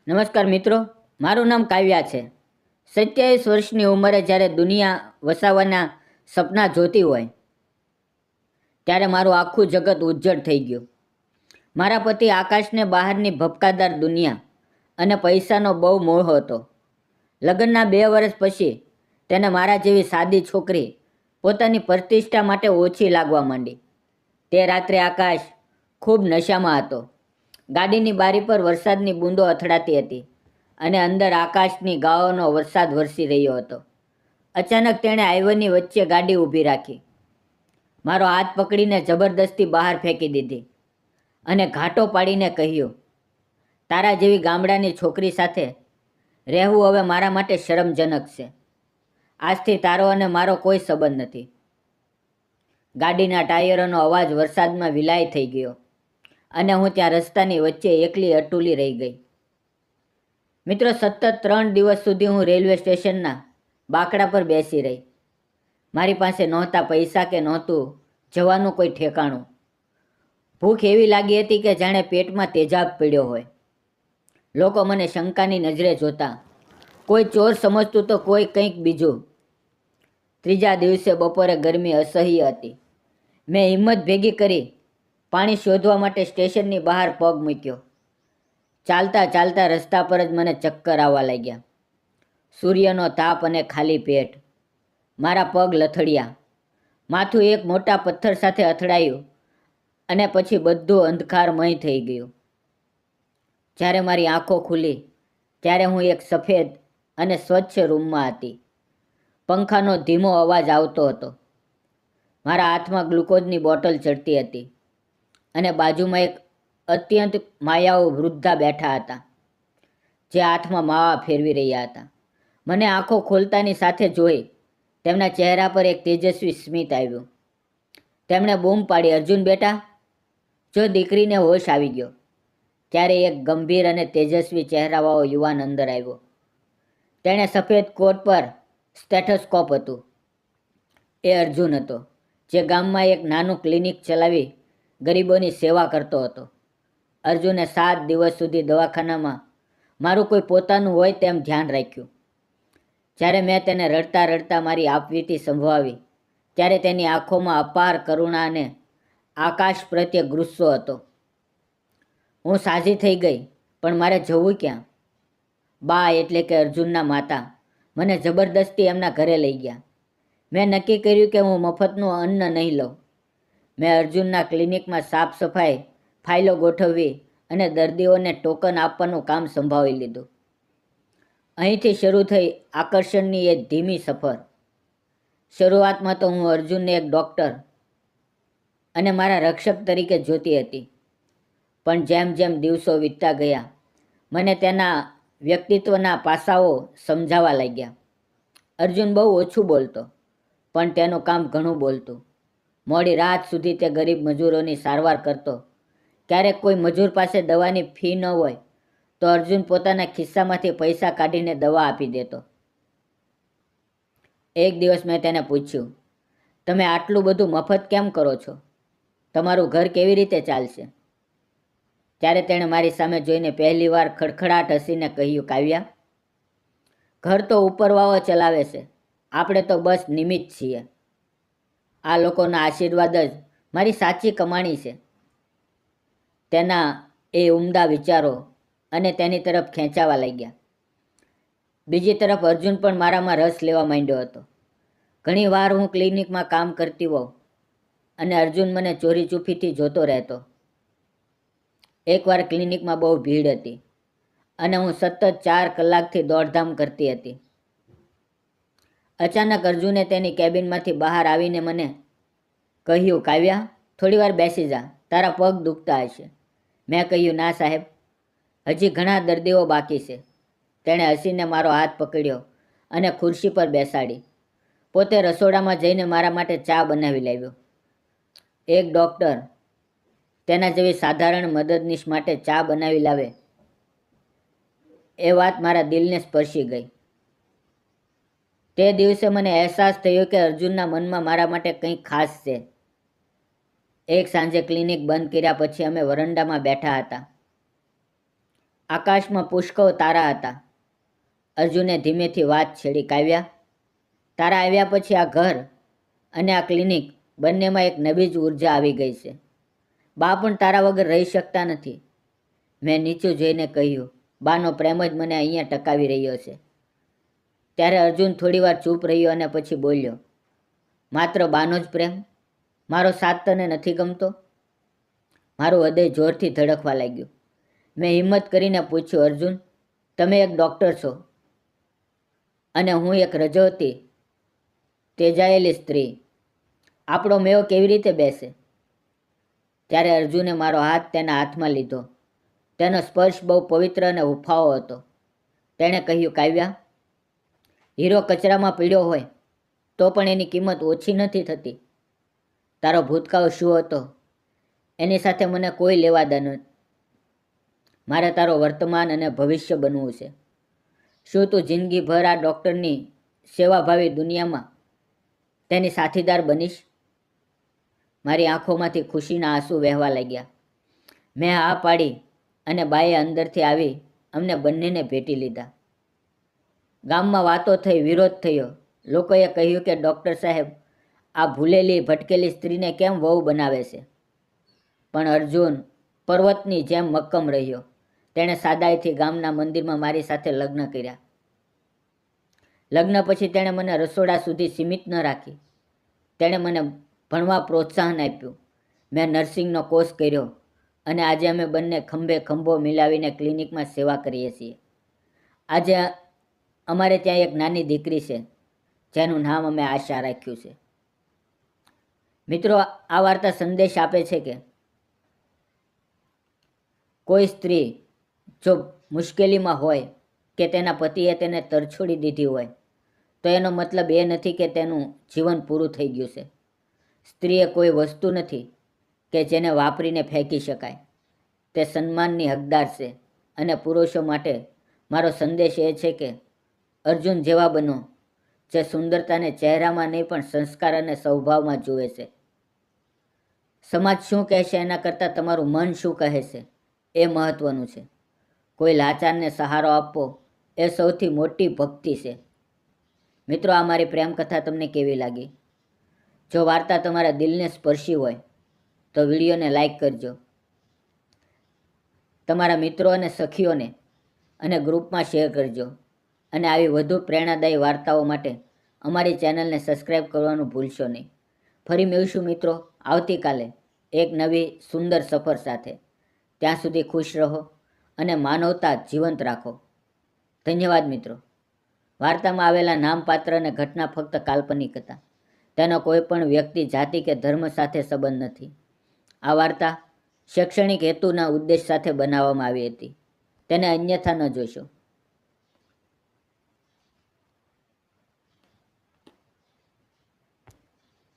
નમસ્કાર મિત્રો, મારું નામ કાવ્યા છે. 27 વર્ષની ઉંમરે જ્યારે દુનિયા વસાવવાના સપના જોતી હોય ત્યારે મારું આખું જગત ઉજ્જડ થઈ ગયું. મારા પતિ આકાશને બહારની ભપકાદાર દુનિયા અને પૈસાનો બહુ મોહ હતો. લગ્નના 2 વર્ષ પછી તેને મારા જેવી સાદી છોકરી પોતાની પ્રતિષ્ઠા માટે ઓછી લાગવા માંડી. તે રાત્રે આકાશ ખૂબ નશામાં હતો. ગાડીની બારી પર વરસાદની બૂંદો અથડાતી હતી અને અંદર આકાશની ગાળોનો વરસાદ વરસી રહ્યો હતો. અચાનક તેણે હાઈવેની વચ્ચે ગાડી ઊભી રાખી, મારો હાથ પકડીને જબરદસ્તી બહાર ફેંકી દીધી અને ઘાંટો પાડીને કહ્યું, તારા જેવી ગામડાની છોકરી સાથે રહેવું હવે મારા માટે શરમજનક છે. આજથી તારો અને મારો કોઈ સંબંધ નથી. ગાડીના ટાયરોનો અવાજ વરસાદમાં વિલાય થઈ ગયો અને હું ત્યાં રસ્તાની વચ્ચે એકલી અટૂલી રહી ગઈ. મિત્રો, સતત 3 દિવસ સુધી હું રેલવે સ્ટેશનના બાકડા પર બેસી રહી. મારી પાસે નહોતા પૈસા કે નહોતું જવાનું કોઈ ઠેકાણું. ભૂખ એવી લાગી હતી કે જાણે પેટમાં તેજાબ પડ્યો હોય. લોકો મને શંકાની નજરે જોતા, કોઈ ચોર સમજતું તો કોઈ કંઈક બીજું. ત્રીજા દિવસે બપોરે ગરમી અસહ્ય હતી. મેં હિંમત ભેગી કરી પાણી શોધવા માટે સ્ટેશનની બહાર પગ મૂક્યો. ચાલતા ચાલતા રસ્તા પર જ મને ચક્કર આવવા લાગ્યા. સૂર્યનો તાપ અને ખાલી પેટ. મારા પગ લથડ્યા. માથું એક મોટા પથ્થર સાથે અથડાયું અને પછી બધું અંધકારમય થઈ ગયું. જ્યારે મારી આંખો ખુલી ત્યારે હું એક સફેદ અને સ્વચ્છ રૂમમાં હતી. પંખાનો ધીમો અવાજ આવતો હતો. મારા હાથમાં ગ્લુકોઝની બોટલ ચડતી હતી અને બાજુમાં એક અત્યંત માયાળુ વૃદ્ધા બેઠા હતા, જે હાથમાં માવા ફેરવી રહ્યા હતા. મને આંખો ખોલતાની સાથે જોઈ તેમના ચહેરા પર એક તેજસ્વી સ્મિત આવ્યું. તેમણે બૂમ પાડી, અર્જુન બેટા. જો દીકરીને હોશ આવી ગયો ત્યારે એક ગંભીર અને તેજસ્વી ચહેરાવાળો યુવાન અંદર આવ્યો. તેણે સફેદ કોટ પર સ્ટેથોસ્કોપ હતું. એ અર્જુન હતો, જે ગામમાં એક નાનું ક્લિનિક ચલાવી ગરીબોની સેવા કરતો હતો. અર્જુને 7 દિવસ સુધી દવાખાનામાં મારું કોઈ પોતાનું હોય તેમ ધ્યાન રાખ્યું. જ્યારે મેં તેને રડતા રડતા મારી આપવીતી સંભળાવી ત્યારે તેની આંખોમાં અપાર કરુણા અને આકાશ પ્રત્યે ગુસ્સો હતો. હું સાજી થઈ ગઈ, પણ મારે જવું ક્યાં? બા એટલે કે અર્જુનના માતા મને જબરદસ્તી એમના ઘરે લઈ ગયા. મેં નક્કી કર્યું કે હું મફતનું અન્ન નહીં લઉં. મેં અર્જુનના ક્લિનિકમાં સાફ સફાઈ, ફાઇલો ગોઠવવી અને દર્દીઓને ટોકન આપવાનું કામ સંભાળી લીધું. અહીંથી શરૂ થઈ આકર્ષણની એ ધીમી સફર. શરૂઆતમાં તો હું અર્જુનને એક ડૉક્ટર અને મારા રક્ષક તરીકે જોતી હતી, પણ જેમ જેમ દિવસો વીતતા ગયા મને તેના વ્યક્તિત્વના પાસાઓ સમજાવા લાગ્યા. અર્જુન બહુ ઓછું બોલતો, પણ તેનું કામ ઘણું બોલતું. મોડી રાત સુધી તે ગરીબ મજૂરોની સારવાર કરતો. ક્યારેક કોઈ મજૂર પાસે દવાની ફી ન હોય તો અર્જુન પોતાના ખિસ્સામાંથી પૈસા કાઢીને દવા આપી દેતો. એક દિવસ મેં તેને પૂછ્યું, તમે આટલું બધું મફત કેમ કરો છો? તમારું ઘર કેવી રીતે ચાલશે? ત્યારે તેણે મારી સામે જોઈને પહેલીવાર ખડખડાટ હસીને કહ્યું, કાવ્યા, ઘર તો ઉપરવાળો ચલાવે છે, આપણે તો બસ નિમિત્ત છીએ. આ લોકોના આશીર્વાદ જ મારી સાચી કમાણી છે. તેના એ ઉમદા વિચારો અને તેની તરફ ખેંચાવા લાગ્યા. બીજી તરફ અર્જુન પણ મારામાં રસ લેવા માંડ્યો હતો. ઘણી વાર હું ક્લિનિકમાં કામ કરતી હોઉં અને અર્જુન મને ચોરી ચૂપીથી જોતો રહેતો. એકવાર ક્લિનિકમાં બહુ ભીડ હતી અને હું સતત 4 કલાકથી દોડધામ કરતી હતી. અચાનક અર્જુને તેની કેબિનમાંથી બહાર આવીને મને કહ્યું, કાવ્યા, થોડીવાર બેસી જા, તારા પગ દુખતા હશે. મેં કહ્યું, ના સાહેબ, હજી ઘણા દર્દીઓ બાકી છે. તેણે હસીને મારો હાથ પકડ્યો અને ખુરશી પર બેસાડી. પોતે રસોડામાં જઈને મારા માટે ચા બનાવી લાવ્યો. એક ડૉક્ટર તેના જેવી સાધારણ મદદનીશ માટે ચા બનાવી લાવે, એ વાત મારા દિલને સ્પર્શી ગઈ. તે દિવસે મને અહેસાસ થયો કે અર્જુનના મનમાં મારા માટે કંઈક ખાસ છે. એક સાંજે ક્લિનિક બંધ કર્યા પછી અમે વરંડામાં બેઠા હતા. આકાશમાં પુષ્કળ તારા હતા. અર્જુને ધીમેથી વાત છેડી. કાવ્યા, તારા આવ્યા પછી આ ઘર અને આ ક્લિનિક બંનેમાં એક નવી જ ઉર્જા આવી ગઈ છે. બા પણ તારા વગર રહી શકતા નથી. મેં નીચું જોઈને કહ્યું, બાનો પ્રેમ જ મને અહીંયા ટકાવી રહ્યો છે. ત્યારે અર્જુન થોડીવાર ચૂપ રહ્યો અને પછી બોલ્યો, માત્ર બાનો જ પ્રેમ? મારો સાથ તને નથી ગમતો? મારું હૃદય જોરથી ધડકવા લાગ્યું. મેં હિંમત કરીને પૂછ્યું, અર્જુન, તમે એક ડૉક્ટર છો અને હું એક રજોતી તેજાયેલી સ્ત્રી. આપણો મેળો કેવી રીતે બેસે? ત્યારે અર્જુને મારો હાથ તેના હાથમાં લીધો. તેનો સ્પર્શ બહુ પવિત્ર અને હુંફાળો હતો. તેણે કહ્યું, કાવ્યા, હીરો કચરામાં પીડ્યો હોય તો પણ એની કિંમત ઓછી નથી થતી. તારો ભૂતકાળ શું હતો એની સાથે મને કોઈ લેવાદેવા નથી. મારે તારો વર્તમાન અને ભવિષ્ય બનવું છે. શું તું જિંદગીભર આ ડૉક્ટરની સેવાભાવી દુનિયામાં તેની સાથીદાર બનીશ? મારી આંખોમાંથી ખુશીના આંસુ વહેવા લાગ્યા. મેં હા પાડી અને બાએ અંદરથી આવી અમને બંનેને ભેટી લીધા. ગામમાં વાતો થઈ, વિરોધ થયો. લોકોએ કહ્યું કે ડૉક્ટર સાહેબ આ ભૂલેલી ભટકેલી સ્ત્રીને કેમ વહુ બનાવે છે. પણ અર્જુન પર્વતની જેમ મક્કમ રહ્યો. તેણે સાદાઈથી ગામના મંદિરમાં મારી સાથે લગ્ન કર્યા. લગ્ન પછી તેણે મને રસોડા સુધી સીમિત ન રાખી. તેણે મને ભણવા પ્રોત્સાહન આપ્યું. મેં નર્સિંગનો કોર્સ કર્યો અને આજે અમે બંને ખંભે ખંભો મિલાવીને ક્લિનિકમાં સેવા કરીએ છીએ. આજે અમારે ત્યાં એક નાની દીકરી છે જેનું નામ અમે આશા રાખ્યું છે. મિત્રો, આ વાર્તા સંદેશ આપે છે કે કોઈ સ્ત્રી જો મુશ્કેલીમાં હોય કે તેના પતિએ તેને તરછોડી દીધી હોય તો એનો મતલબ એ નથી કે તેનું જીવન પૂરું થઈ ગયું છે. સ્ત્રી એ કોઈ વસ્તુ નથી કે જેને વાપરીને ફેંકી શકાય. તે સન્માનની હકદાર છે. અને પુરુષો માટે મારો સંદેશ એ છે કે અર્જુન જેવા બનો, જે સુંદરતાને ચહેરામાં નહીં પણ સંસ્કાર અને સ્વભાવમાં જુએ છે. સમાજ શું કહેશે એના કરતાં તમારું મન શું કહે છે એ મહત્ત્વનું છે. કોઈ લાચારને સહારો આપવો એ સૌથી મોટી ભક્તિ છે. મિત્રો, આ મારી પ્રેમ કથા તમને કેવી લાગી? જો વાર્તા તમારા દિલને સ્પર્શી હોય તો વિડીયોને લાઈક કરજો. તમારા મિત્રો અને સખીઓને અને ગ્રુપમાં શેર કરજો. અને આવી વધુ પ્રેરણાદાયી વાર્તાઓ માટે અમારી ચેનલને સબસ્ક્રાઈબ કરવાનું ભૂલશો નહીં. ફરી મળીશું મિત્રો આવતીકાલે એક નવી સુંદર સફર સાથે. ત્યાં સુધી ખુશ રહો અને માનવતા જીવંત રાખો. ધન્યવાદ મિત્રો. વાર્તામાં આવેલા નામ, પાત્ર અને ઘટના ફક્ત કાલ્પનિક હતા. તેનો કોઈ પણ વ્યક્તિ, જાતિ કે ધર્મ સાથે સંબંધ નથી. આ વાર્તા શૈક્ષણિક હેતુના ઉદ્દેશ સાથે બનાવવામાં આવી હતી. તેને અન્યથા ન જોશો.